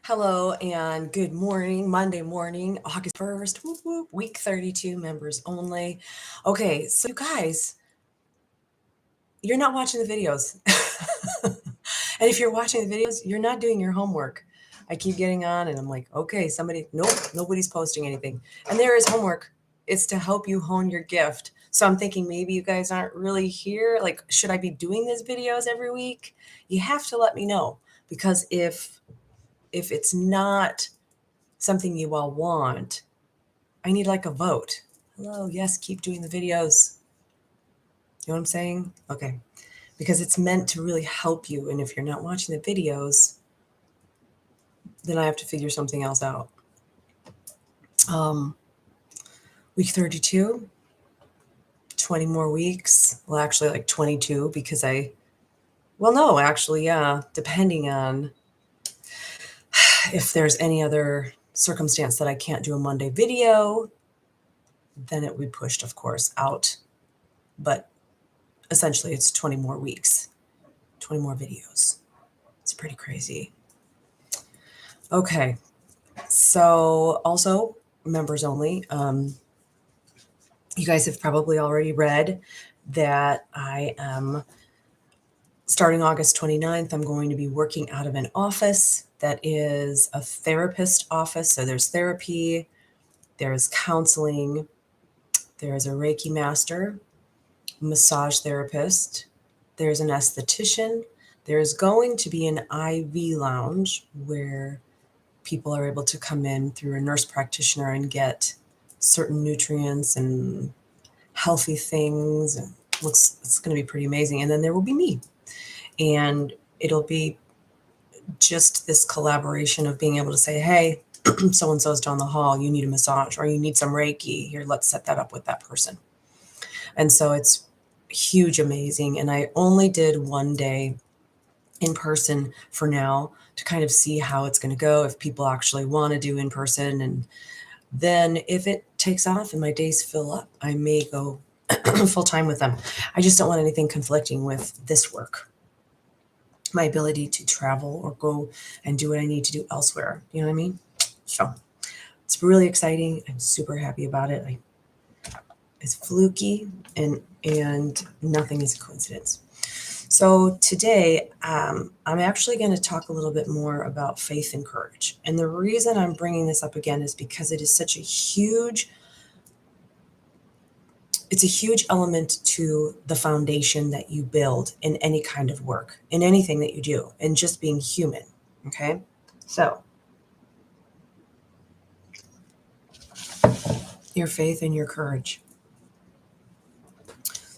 Hello and good morning, Monday morning, August 1st, whoop, whoop, week 32, members only. Okay, so you guys, you're not watching the videos. And if you're watching the videos, you're not doing your homework. I keep getting on and I'm like, okay, nope, nobody's posting anything. And there is homework. It's to help you hone your gift. So I'm thinking maybe you guys aren't really here. Like, should I be doing these videos every week? You have to let me know because if it's not something you all want, I need like a vote. Hello, yes, keep doing the videos. You know what I'm saying? Okay. Because it's meant to really help you. And if you're not watching the videos, then I have to figure something else out. Um, week 32, 20 more weeks. Well, actually, like 22 because no, actually, yeah, depending on if there's any other circumstance that I can't do a Monday video, then it would be pushed, of course, out. But essentially, it's 20 more weeks, 20 more videos. It's pretty crazy. Okay. So also members only. You guys have probably already read that I am starting August 29th. I'm going to be working out of an office that is a therapist office. So there's therapy, there's counseling, there's a Reiki master, massage therapist, there's an esthetician, there's going to be an IV lounge where people are able to come in through a nurse practitioner and get certain nutrients and healthy things. And it's going to be pretty amazing. And then there will be me. And it'll be just this collaboration of being able to say, hey, so-and-so's down the hall, you need a massage or you need some Reiki. Here, let's set that up with that person. And so it's huge, amazing. And I only did one day in person for now to kind of see how it's going to go, if people actually want to do in person. And then if it takes off and my days fill up, I may go full time with them. I just don't want anything conflicting with this work, my ability to travel or go and do what I need to do elsewhere. You know what I mean? So it's really exciting. I'm super happy about it. It's fluky and nothing is a coincidence. So today, I'm actually going to talk a little bit more about faith and courage. And the reason I'm bringing this up again is because it is such a huge element to the foundation that you build in any kind of work, in anything that you do, and just being human. Okay? So, your faith and your courage.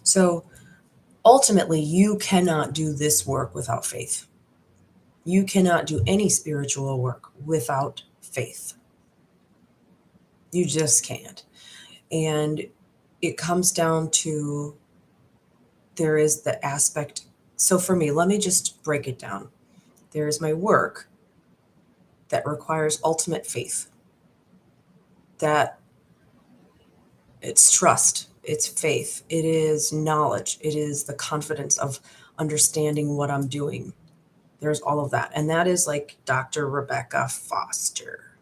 So, ultimately, you cannot do this work without faith. You cannot do any spiritual work without faith. You just can't. And it comes down to there is the aspect. So for me, let me just break it down. There is my work that requires ultimate faith. That it's trust, it's faith, it is knowledge, it is the confidence of understanding what I'm doing. There's all of that. And that is like Dr. Rebecca Foster.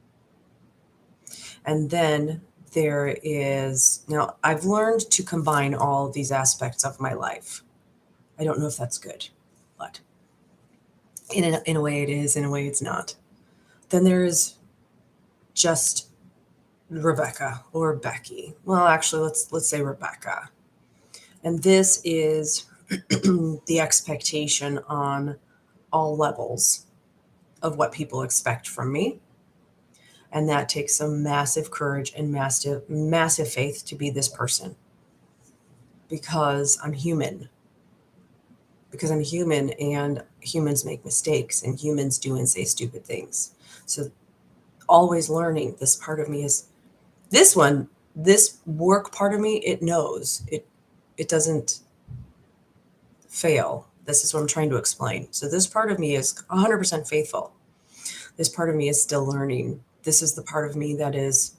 And then there is, now I've learned to combine all of these aspects of my life. I don't know if that's good, but in a way it is, in a way it's not. Then there is just Rebecca or Becky. Well, actually, let's say Rebecca. And this is the expectation on all levels of what people expect from me. And that takes some massive courage and massive faith to be this person. Because I'm human. Because I'm human and humans make mistakes and humans do and say stupid things. So always learning, this part of me is this work part of me, it knows. It doesn't fail. This is what I'm trying to explain. So this part of me is 100% faithful. This part of me is still learning. This is the part of me that is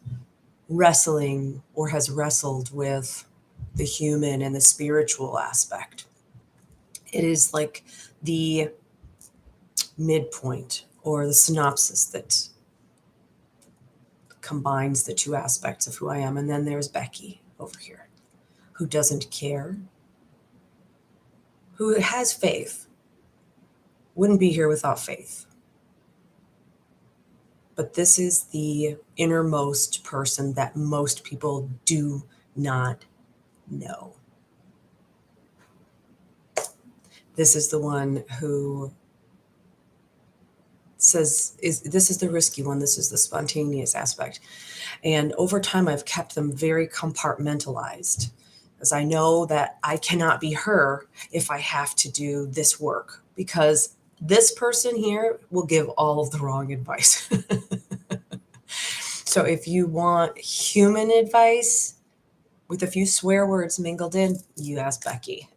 wrestling or has wrestled with the human and the spiritual aspect. It is like the midpoint or the synopsis that combines the two aspects of who I am. And then there's Becky over here, who doesn't care, who has faith, wouldn't be here without faith. But this is the innermost person that most people do not know. This is the one who says, this is the risky one. This is the spontaneous aspect. And over time, I've kept them very compartmentalized, as I know that I cannot be her if I have to do this work, because this person here will give all of the wrong advice. So if you want human advice with a few swear words mingled in, you ask Becky.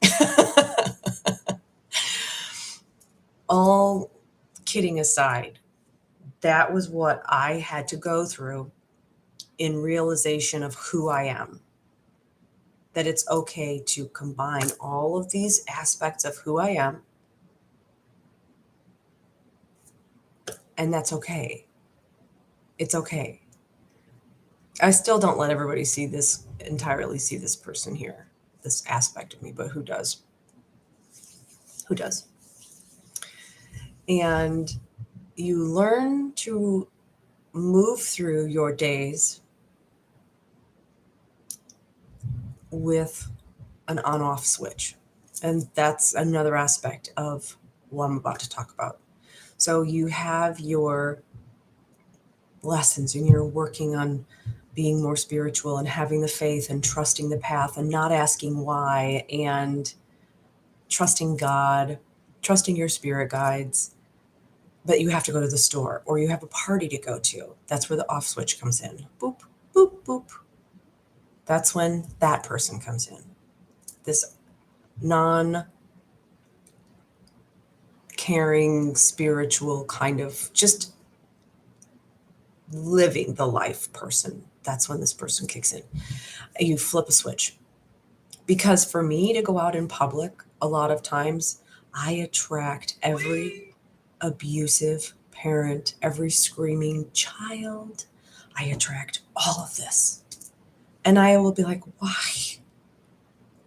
All kidding aside, that was what I had to go through in realization of who I am. That it's okay to combine all of these aspects of who I am. And that's okay. It's okay. I still don't let everybody entirely see this person here, this aspect of me, but who does? Who does? And you learn to move through your days with an on-off switch. And that's another aspect of what I'm about to talk about. So you have your lessons and you're working on being more spiritual and having the faith and trusting the path and not asking why, and trusting God, trusting your spirit guides. But you have to go to the store or you have a party to go to. That's where the off switch comes in. Boop, boop, boop. That's when that person comes in. This non-caring, spiritual kind of just living the life person. That's when this person kicks in. You flip a switch. Because for me to go out in public, a lot of times I attract every abusive parent, every screaming child. I attract all of this. And I will be like, why?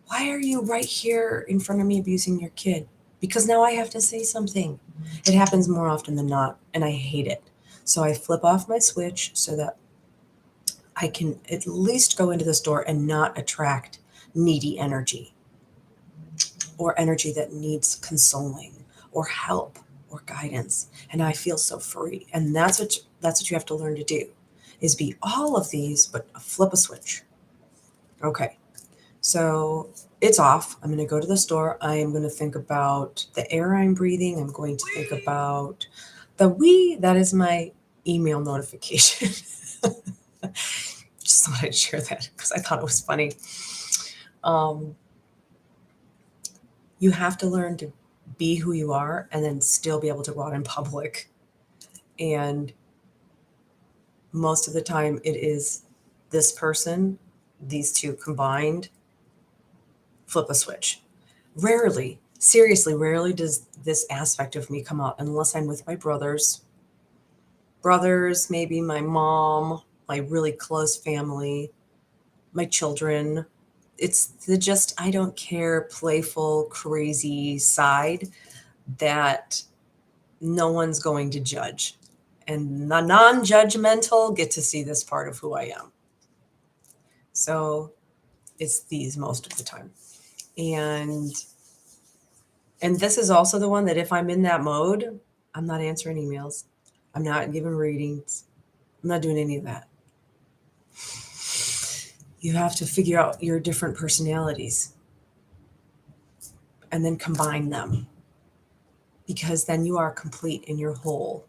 Why are you right here in front of me abusing your kid? Because now I have to say something. It happens more often than not, and I hate it. So I flip off my switch so that I can at least go into the store and not attract needy energy or energy that needs consoling or help or guidance. And I feel so free. And that's what you have to learn to do, is be all of these, but flip a switch. Okay. So it's off. I'm going to go to the store. I am going to think about the air I'm breathing. I'm going to think about that is my email notification. Just thought I'd share that because I thought it was funny. You have to learn to be who you are and then still be able to go out in public. And most of the time it is this person, these two combined, flip a switch. Rarely does this aspect of me come out unless I'm with my brothers, maybe my mom, my really close family, my children. It's the I don't care, playful, crazy side that no one's going to judge. And the non-judgmental get to see this part of who I am. So it's these most of the time. And this is also the one that if I'm in that mode, I'm not answering emails. I'm not giving readings. I'm not doing any of that. You have to figure out your different personalities and then combine them, because then you are complete in your whole,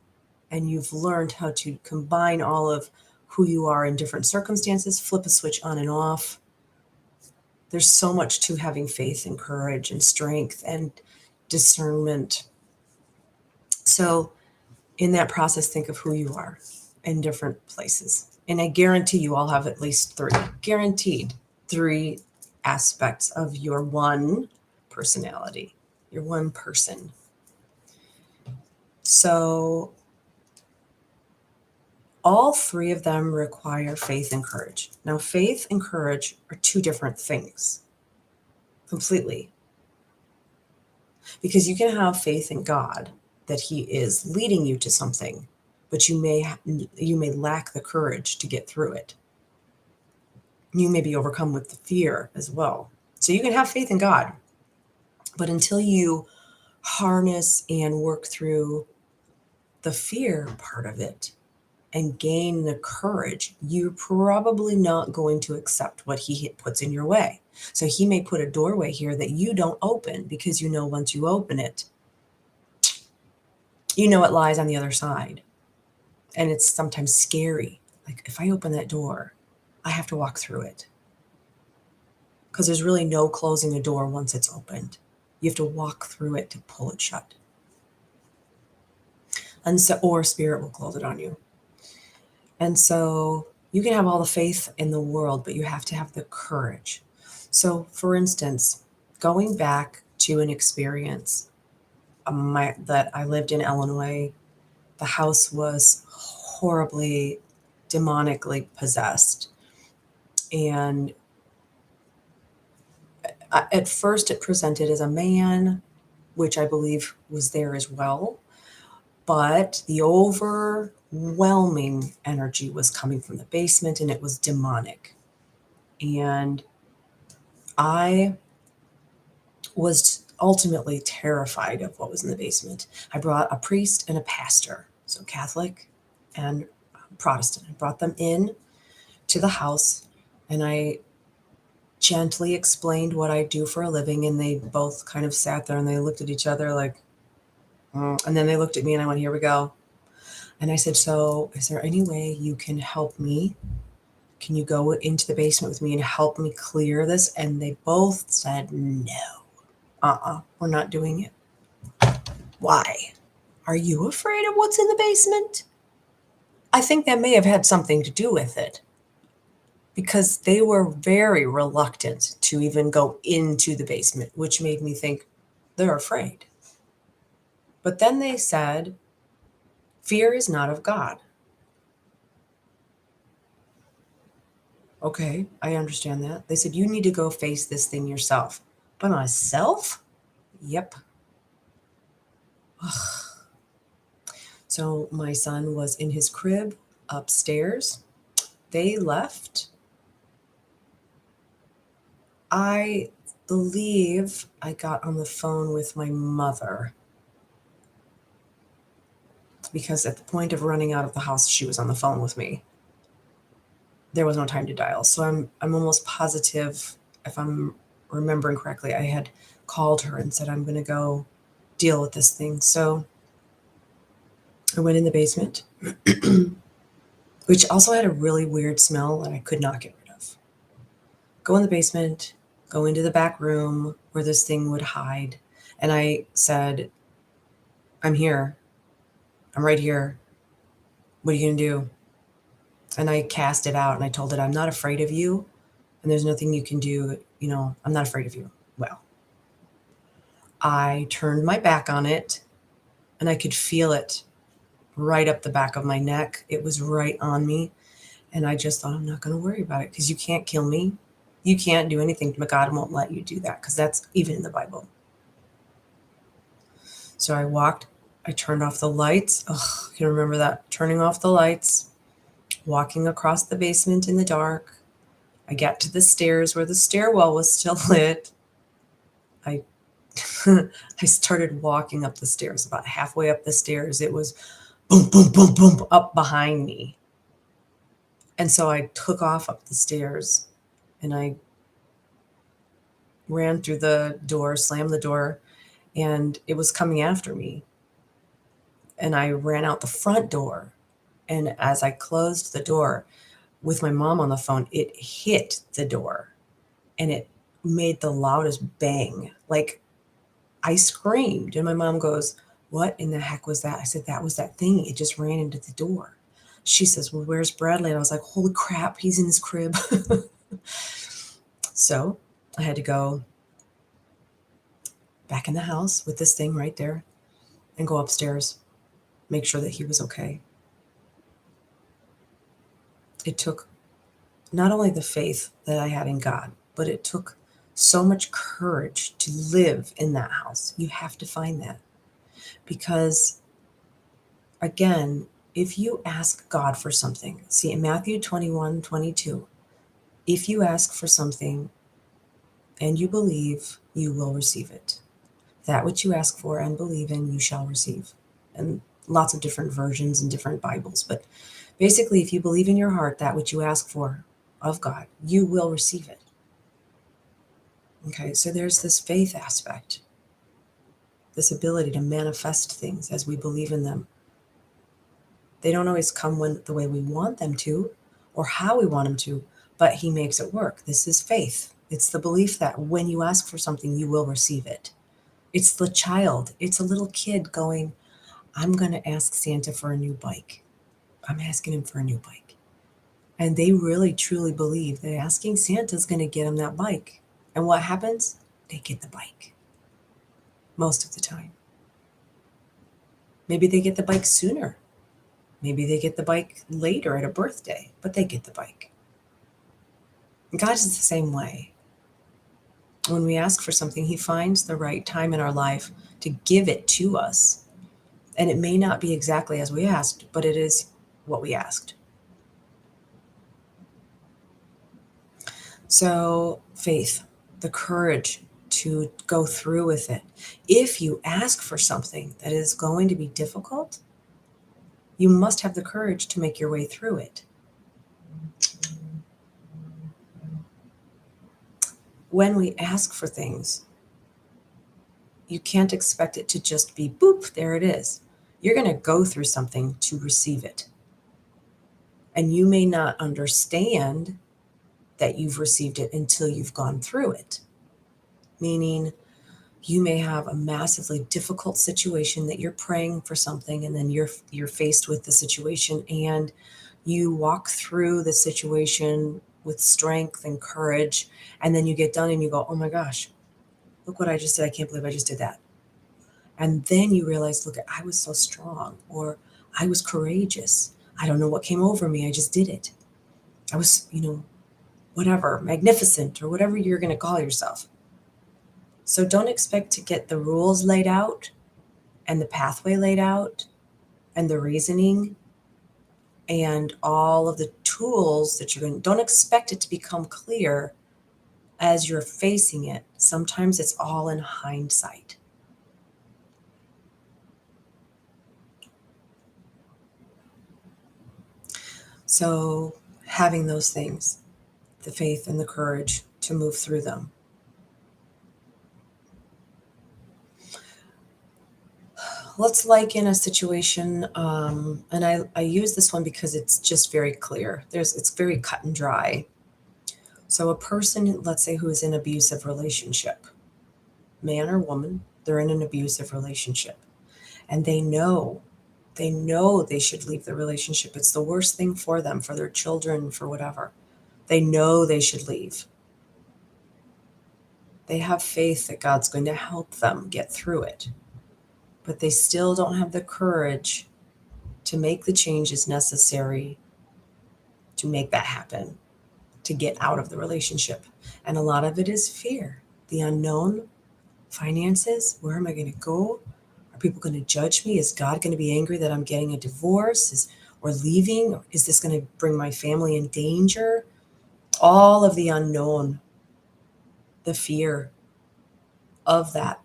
and you've learned how to combine all of who you are in different circumstances, flip a switch on and off. There's so much to having faith and courage and strength and discernment. So in that process, think of who you are in different places. And I guarantee you all have at least three aspects of your one personality, your one person. So All three of them require faith and courage. Now, faith and courage are two different things completely. Because you can have faith in God that He is leading you to something, but you may lack the courage to get through it. You may be overcome with the fear as well. So you can have faith in God, but until you harness and work through the fear part of it and gain the courage, you're probably not going to accept what He puts in your way. So He may put a doorway here that you don't open, because you know once you open it, you know it lies on the other side. And it's sometimes scary. Like, if I open that door, I have to walk through it. Because there's really no closing a door once it's opened. You have to walk through it to pull it shut. And so, or spirit will close it on you. And so you can have all the faith in the world, but you have to have the courage. So, for instance, going back to an experience that I lived in Illinois, the house was horribly, demonically possessed. And at first it presented as a man, which I believe was there as well. But the overwhelming energy was coming from the basement, and it was demonic. And I was ultimately terrified of what was in the basement. I brought a priest and a pastor, so Catholic and Protestant. I brought them in to the house, and I gently explained what I do for a living, and they both kind of sat there and they looked at each other like, and then they looked at me and I went, here we go. And I said, so is there any way you can help me? Can you go into the basement with me and help me clear this? And they both said, no, we're not doing it. Why? Are you afraid of what's in the basement? I think that may have had something to do with it, because they were very reluctant to even go into the basement, which made me think they're afraid. But then they said, fear is not of God. Okay, I understand that. They said, you need to go face this thing yourself. By myself? Yep. Ugh. So my son was in his crib upstairs. They left. I believe I got on the phone with my mother, because at the point of running out of the house, she was on the phone with me. There was no time to dial. So I'm almost positive, if I'm remembering correctly, I had called her and said, I'm going to go deal with this thing. So I went in the basement, which also had a really weird smell that I could not get rid of. Go in the basement, go into the back room where this thing would hide. And I said, I'm here. I'm right here. What are you going to do? And I cast it out and I told it, I'm not afraid of you. And there's nothing you can do. You know, I'm not afraid of you. Well, I turned my back on it and I could feel it right up the back of my neck. It was right on me. And I just thought, I'm not going to worry about it, because you can't kill me. You can't do anything, but God won't let you do that, because that's even in the Bible. So I turned off the lights. Oh, I can remember that. Turning off the lights, walking across the basement in the dark. I got to the stairs where the stairwell was still lit. I I started walking up the stairs. About halfway up the stairs, it was boom, boom, boom, boom up behind me. And so I took off up the stairs and I ran through the door, slammed the door, and it was coming after me. And I ran out the front door. And as I closed the door with my mom on the phone, it hit the door and it made the loudest bang. Like, I screamed, and my mom goes, what in the heck was that? I said, that was that thing. It just ran into the door. She says, well, where's Bradley? And I was like, holy crap, he's in his crib. So I had to go back in the house with this thing right there and go upstairs, make sure that he was okay. it took not only the faith that I had in God, but it took so much courage to live in that house. You have to find that. Because again, if you ask God for something, see in Matthew 21:22, if you ask for something and you believe, you will receive it. That which you ask for and believe in, you shall receive. And lots of different versions and different Bibles. But basically, if you believe in your heart that which you ask for of God, you will receive it. Okay, so there's this faith aspect, this ability to manifest things as we believe in them. They don't always come the way we want them to or how we want them to, but He makes it work. This is faith. It's the belief that when you ask for something, you will receive it. It's the child. It's a little kid going, I'm going to ask Santa for a new bike. I'm asking him for a new bike. And they really, truly believe that asking Santa is going to get them that bike. And what happens? They get the bike. Most of the time. Maybe they get the bike sooner. Maybe they get the bike later at a birthday, but they get the bike. And God is the same way. When we ask for something, He finds the right time in our life to give it to us. And it may not be exactly as we asked, but it is what we asked. So faith, the courage to go through with it. If you ask for something that is going to be difficult, you must have the courage to make your way through it. When we ask for things, you can't expect it to just be boop, there it is. You're going to go through something to receive it. And you may not understand that you've received it until you've gone through it. Meaning, you may have a massively difficult situation that you're praying for something, and then you're faced with the situation, and you walk through the situation with strength and courage, and then you get done and you go, oh my gosh, look what I just did. I can't believe I just did that. And then you realize, look, I was so strong, or I was courageous. I don't know what came over me. I just did it. I was, whatever, magnificent, or whatever you're going to call yourself. So don't expect to get the rules laid out and the pathway laid out and the reasoning and all of the tools that don't expect it to become clear as you're facing it. Sometimes it's all in hindsight. So having those things, the faith and the courage to move through them. Let's liken a situation, and I use this one because it's just very clear. It's very cut and dry. So a person, let's say, who is in an abusive relationship, man or woman, they're in an abusive relationship, and they know they should leave the relationship. It's the worst thing for them, for their children, for whatever. They know they should leave. They have faith that God's going to help them get through it, but they still don't have the courage to make the changes necessary to make that happen, to get out of the relationship. And a lot of it is fear, the unknown, finances. Where am I going to go? Are people going to judge me? Is God going to be angry that I'm getting a divorce or leaving? Or is this going to bring my family in danger? All of the unknown, the fear of that.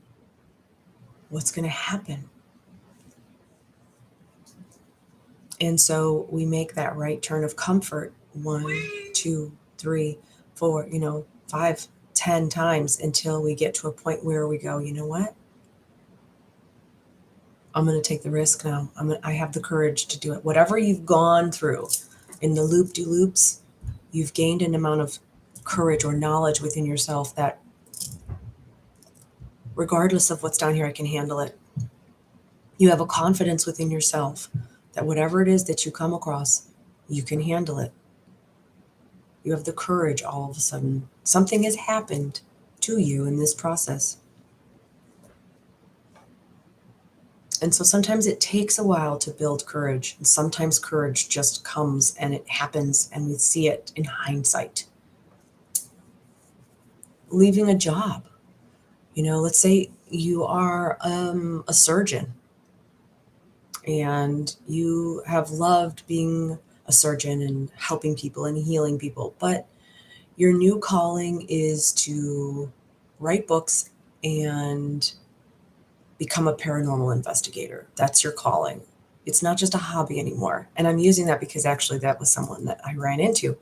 What's going to happen? And so we make that right turn of comfort 1, 2, 3, 4, 5, 10 times until we get to a point where we go, you know what? I'm going to take the risk now. I have the courage to do it. Whatever you've gone through in the loop-de-loops, you've gained an amount of courage or knowledge within yourself that regardless of what's down here, I can handle it. You have a confidence within yourself that whatever it is that you come across, you can handle it. You have the courage all of a sudden. Something has happened to you in this process. And so sometimes it takes a while to build courage. And sometimes courage just comes and it happens and we see it in hindsight. Leaving a job. Let's say you are a surgeon and you have loved being a surgeon and helping people and healing people, but your new calling is to write books and become a paranormal investigator. That's your calling. It's not just a hobby anymore. And I'm using that because actually that was someone that I ran into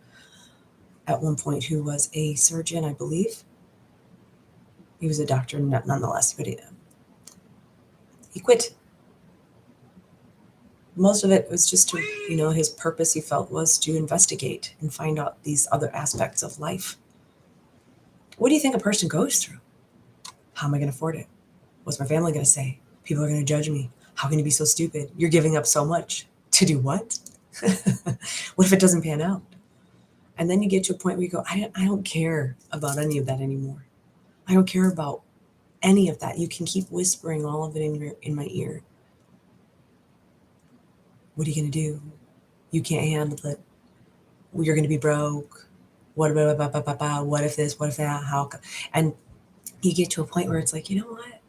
at one point who was a surgeon, I believe. He was a doctor nonetheless, but he quit. Most of it was just to, his purpose he felt was to investigate and find out these other aspects of life. What do you think a person goes through? How am I going to afford it? What's my family going to say? People are going to judge me. How can you be so stupid? You're giving up so much. To do what? What if it doesn't pan out? And then you get to a point where you go, I don't care about any of that anymore. I don't care about any of that. You can keep whispering all of it in my ear. What are you going to do? You can't handle it. You're going to be broke. What if this? What if that? How? And you get to a point where it's like, you know what?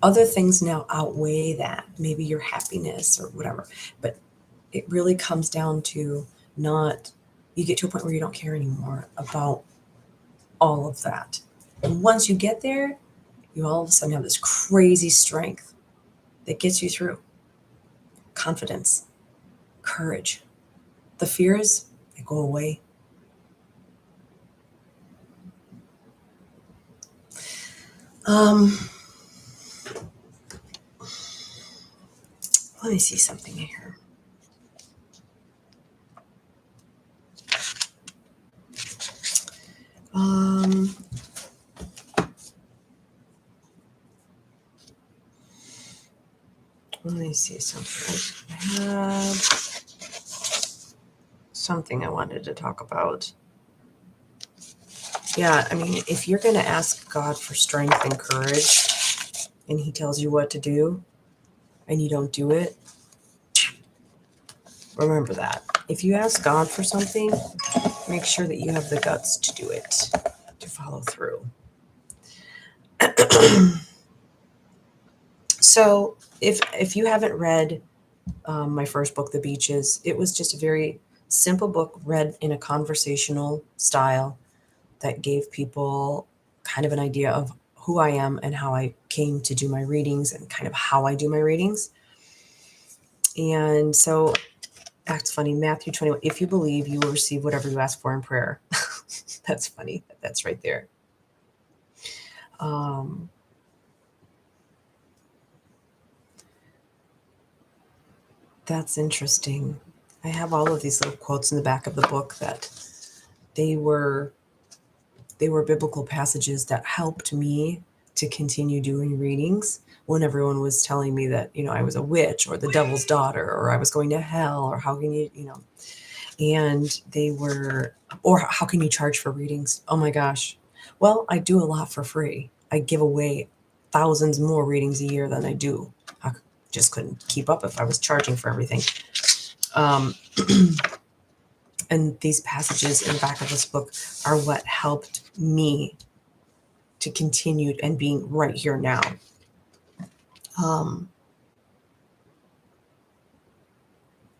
Other things now outweigh that. Maybe your happiness or whatever. But it really comes down to you get to a point where you don't care anymore about all of that. And once you get there, you all of a sudden have this crazy strength that gets you through. Confidence, courage. The fears, they go away. Let me see something here. Let me see something. I had something I wanted to talk about. Yeah, I mean, if you're going to ask God for strength and courage, and he tells you what to do, and you don't do it, remember that. If you ask God for something, make sure that you have the guts to do it, to follow through. So if you haven't read my first book, The Beaches, it was just a very simple book read in a conversational style that gave people kind of an idea of who I am and how I came to do my readings and kind of how I do my readings. And so that's funny. Matthew 21, if you believe, you will receive whatever you ask for in prayer. That's funny. That's right there. That's interesting. I have all of these little quotes in the back of the book that they were biblical passages that helped me to continue doing readings when everyone was telling me that, I was a witch or the devil's daughter or I was going to hell or how can you, and they were, or how can you charge for readings? Oh my gosh. Well, I do a lot for free. I give away thousands more readings a year than I do. I just couldn't keep up if I was charging for everything. And these passages in the back of this book are what helped me to continue and being right here now.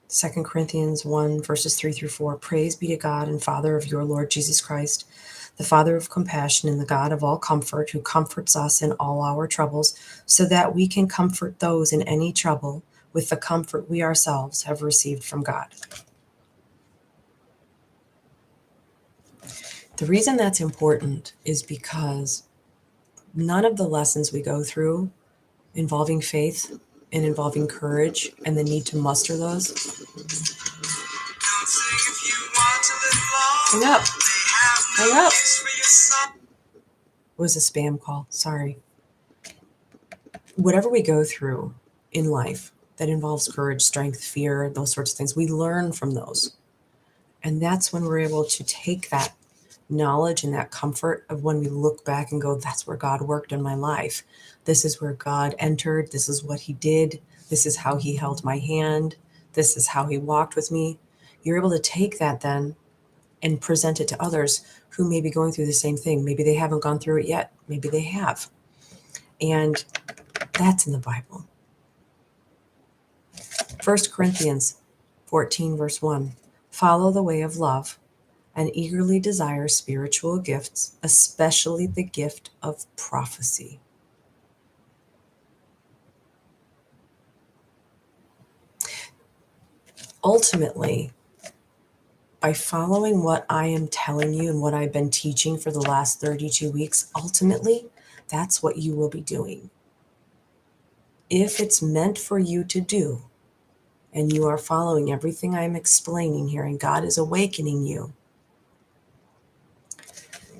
2 Corinthians 1, verses 3-4. Praise be to God and Father of your Lord Jesus Christ, the Father of compassion and the God of all comfort, who comforts us in all our troubles, so that we can comfort those in any trouble with the comfort we ourselves have received from God. The reason that's important is because none of the lessons we go through involving faith and involving courage and the need to muster those. Hang up. Hang up. It was a spam call. Sorry. Whatever we go through in life that involves courage, strength, fear, those sorts of things, we learn from those. And that's when we're able to take that knowledge and that comfort of when we look back and go, that's where God worked in my life. This is where God entered. This is what he did. This is how he held my hand. This is how he walked with me. You're able to take that then and present it to others who may be going through the same thing. Maybe they haven't gone through it yet. Maybe they have. And that's in the Bible. 1 Corinthians 14, verse 1. Follow the way of love and eagerly desire spiritual gifts, especially the gift of prophecy. Ultimately, by following what I am telling you and what I've been teaching for the last 32 weeks, ultimately, that's what you will be doing. If it's meant for you to do, and you are following everything I'm explaining here, and God is awakening you,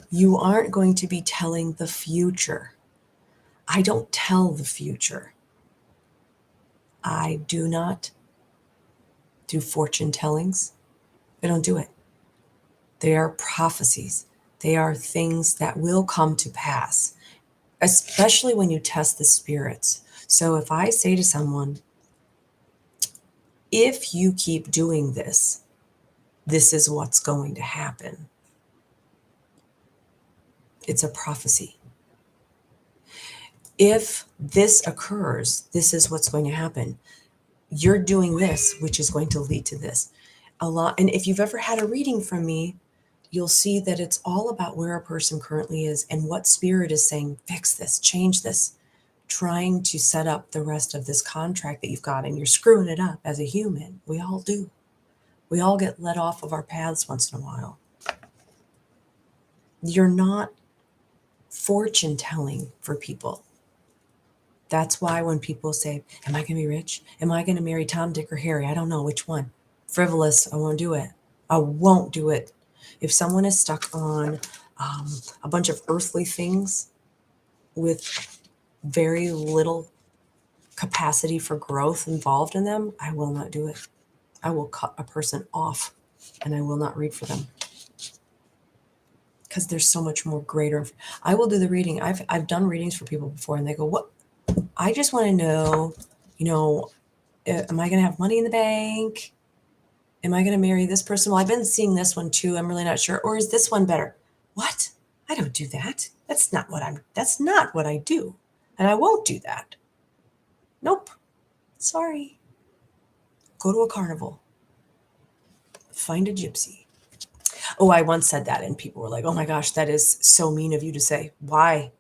you aren't going to be telling the future. I don't tell the future. I do not do fortune tellings. I don't do it. They are prophecies. They are things that will come to pass, especially when you test the spirits. So if I say to someone, if you keep doing this, this is what's going to happen. It's a prophecy. If this occurs, this is what's going to happen. You're doing this, which is going to lead to this. A lot. And if you've ever had a reading from me, you'll see that it's all about where a person currently is and what spirit is saying, fix this, change this, trying to set up the rest of this contract that you've got, and you're screwing it up as a human. We all do. We all get let off of our paths once in a while. You're not fortune telling for people. That's why when people say, am I going to be rich? Am I going to marry Tom, Dick, or Harry? I don't know which one. Frivolous, I won't do it. I won't do it. If someone is stuck on a bunch of earthly things with very little capacity for growth involved in them, I will not do it. I will cut a person off and I will not read for them. Because there's so much more greater. I will do the reading. I've done readings for people before and they go, what? I just want to know, am I going to have money in the bank? Am I going to marry this person? Well, I've been seeing this one too. I'm really not sure. Or is this one better? What? I don't do that. That's not what I do. And I won't do that. Nope. Sorry. Go to a carnival. Find a gypsy. Oh, I once said that and people were like, oh my gosh, that is so mean of you to say. Why?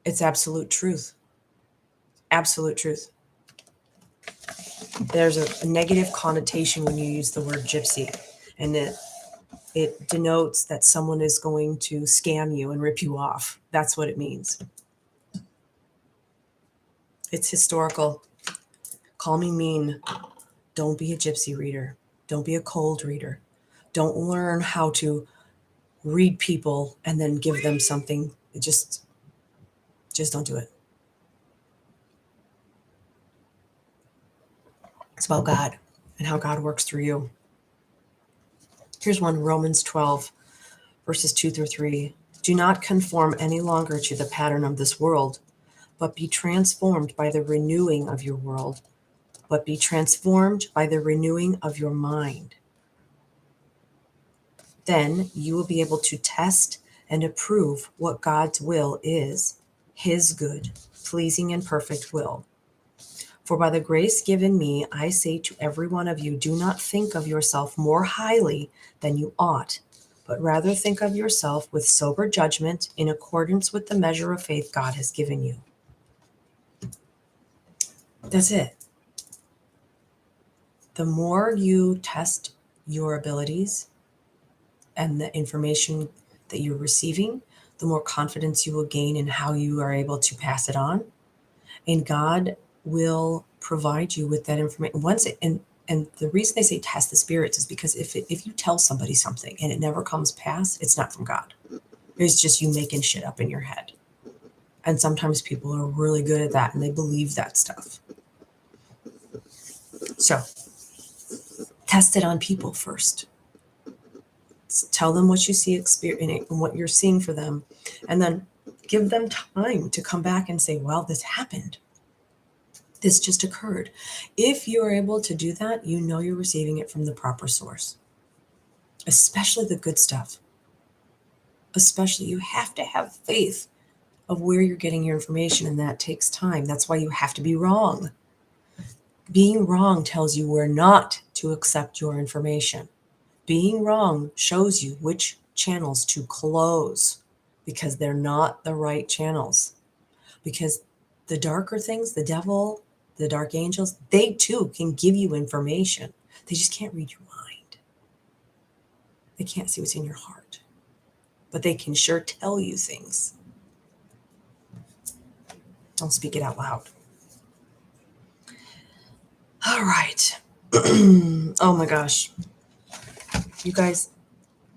It's absolute truth. Absolute truth. There's a negative connotation when you use the word gypsy, and it denotes that someone is going to scam you and rip you off. That's what it means. It's historical. Call me mean. Don't be a gypsy reader. Don't be a cold reader. Don't learn how to read people and then give them something. Just don't do it. It's about God and how God works through you. Here's one, Romans 12, verses 2 through 3. Do not conform any longer to the pattern of this world, but be transformed by the renewing of your world. But be transformed by the renewing of your mind. Then you will be able to test and approve what God's will is, his good, pleasing, and perfect will. For by the grace given me, I say to every one of you, do not think of yourself more highly than you ought, but rather think of yourself with sober judgment in accordance with the measure of faith God has given you. That's it. The more you test your abilities and the information that you're receiving, the more confidence you will gain in how you are able to pass it on. And God will provide you with that information. And the reason they say test the spirits is because if you tell somebody something and it never comes past, it's not from God. It's just you making shit up in your head. And sometimes people are really good at that and they believe that stuff. So test it on people first. Tell them what you see, experience, and what you're seeing for them. And then give them time to come back and say, well, this happened. This just occurred. If you're able to do that, you know you're receiving it from the proper source, especially the good stuff. Especially, you have to have faith of where you're getting your information, and that takes time. That's why you have to be wrong. Being wrong tells you where not to accept your information. Being wrong shows you which channels to close because they're not the right channels. Because the darker things, the devil, the dark angels, they too can give you information. They just can't read your mind. They can't see what's in your heart. But they can sure tell you things. Don't speak it out loud. All right. Oh my gosh. You guys,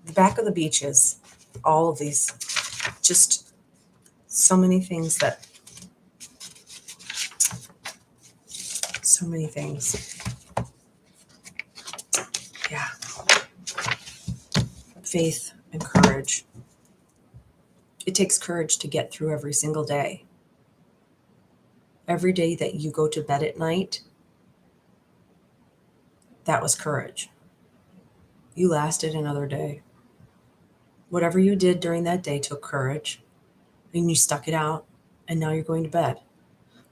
the back of the beaches, all of these, just so many things so many things. Yeah. Faith and courage. It takes courage to get through every single day. Every day that you go to bed at night, that was courage. You lasted another day. Whatever you did during that day took courage, and you stuck it out, and now you're going to bed.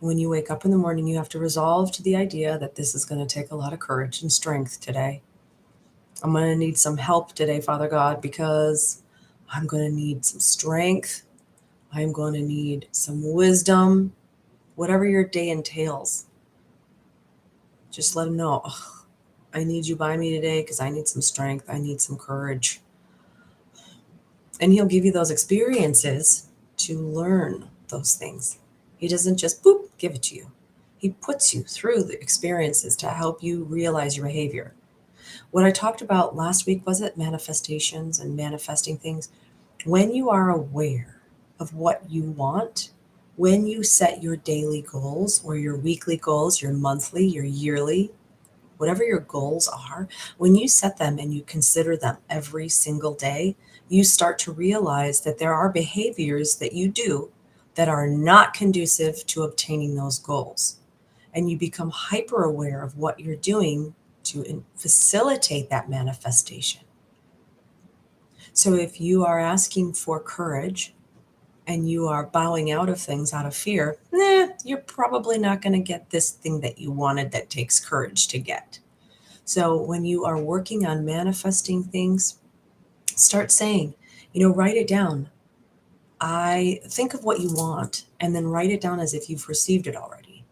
When you wake up in the morning, you have to resolve to the idea that this is going to take a lot of courage and strength today. I'm going to need some help today, Father God, because I'm going to need some strength. I'm going to need some wisdom. Whatever your day entails, just let him know, oh, I need you by me today because I need some strength. I need some courage. And he'll give you those experiences to learn those things. He doesn't just boop, give it to you. He puts you through the experiences to help you realize your behavior. What I talked about last week, was it manifestations and manifesting things? When you are aware of what you want, when you set your daily goals or your weekly goals, your monthly, your yearly, whatever your goals are, when you set them and you consider them every single day, you start to realize that there are behaviors that you do that are not conducive to obtaining those goals. And you become hyper aware of what you're doing to facilitate that manifestation. So if you are asking for courage and you are bowing out of things out of fear, you're probably not going to get this thing that you wanted that takes courage to get. So when you are working on manifesting things, start saying, write it down. I think of what you want and then write it down as if you've received it already.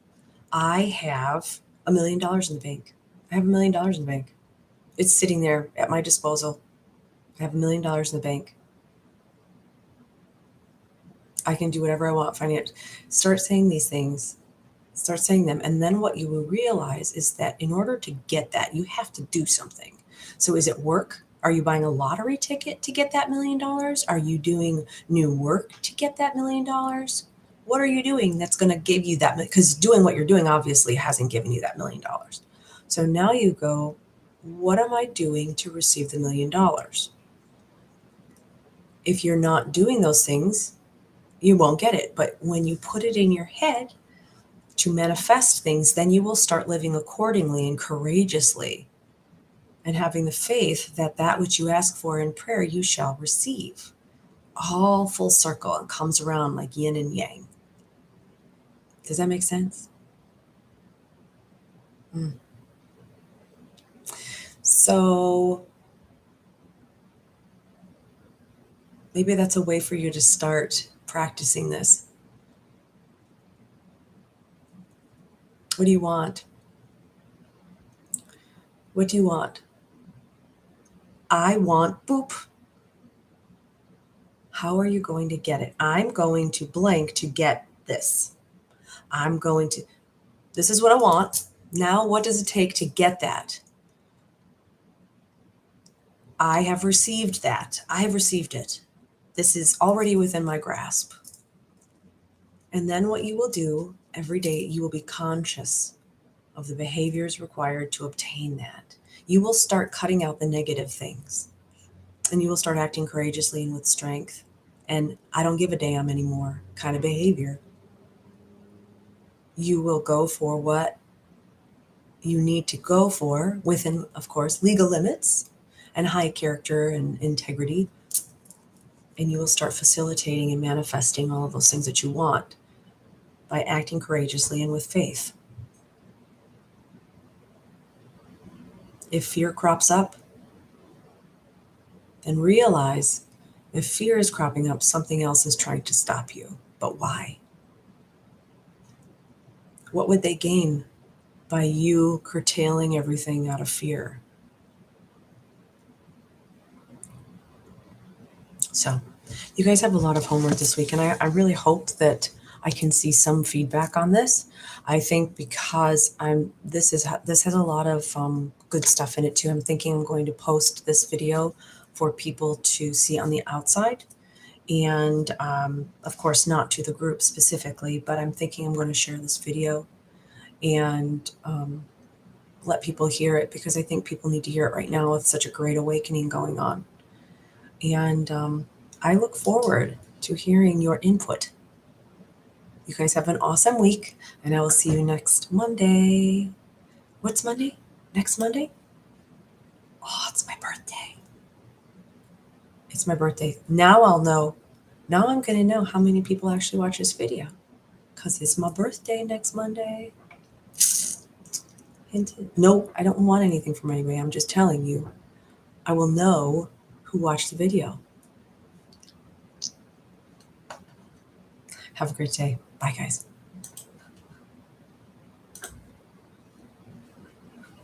I have $1 million in the bank. I have $1 million in the bank. It's sitting there at my disposal. I have $1 million in the bank. I can do whatever I want. Start saying these things. Start saying them. And then what you will realize is that in order to get that, you have to do something. So is it work? Are you buying a lottery ticket to get that $1 million? Are you doing new work to get that $1 million? What are you doing that's going to give you that? Because doing what you're doing obviously hasn't given you that $1 million. So now you go, what am I doing to receive the $1 million? If you're not doing those things, you won't get it. But when you put it in your head to manifest things, then you will start living accordingly and courageously and having the faith that that which you ask for in prayer, you shall receive. All full circle and comes around like yin and yang. Does that make sense? So maybe that's a way for you to start practicing this. What do you want? What do you want? I want boop. How are you going to get it? I'm going to blank to get this. This is what I want. Now, what does it take to get that? I have received that. I have received it. This is already within my grasp. And then what you will do every day, you will be conscious of the behaviors required to obtain that. You will start cutting out the negative things. then you will start acting courageously and with strength. And I don't give a damn anymore kind of behavior. You will go for what you need to go for within, of course, legal limits and high character and integrity. And you will start facilitating and manifesting all of those things that you want by acting courageously and with faith. If fear crops up, then realize if fear is cropping up, something else is trying to stop you. But why? What would they gain by you curtailing everything out of fear? So, you guys have a lot of homework this week, and I really hope that I can see some feedback on this. I think because this has a lot of good stuff in it too. I'm thinking I'm going to post this video for people to see on the outside, and of course not to the group specifically, but I'm thinking I'm going to share this video and let people hear it, because I think people need to hear it right now with such a great awakening going on. And I look forward to hearing your input. You guys have an awesome week, and I will see you next Monday. What's Monday? Next Monday? Oh, it's my birthday. It's my birthday. Now I'll know. Now I'm going to know how many people actually watch this video, because it's my birthday next Monday. Hint. No, I don't want anything from anybody. I'm just telling you. I will know who watched the video. Have a great day. Bye, guys.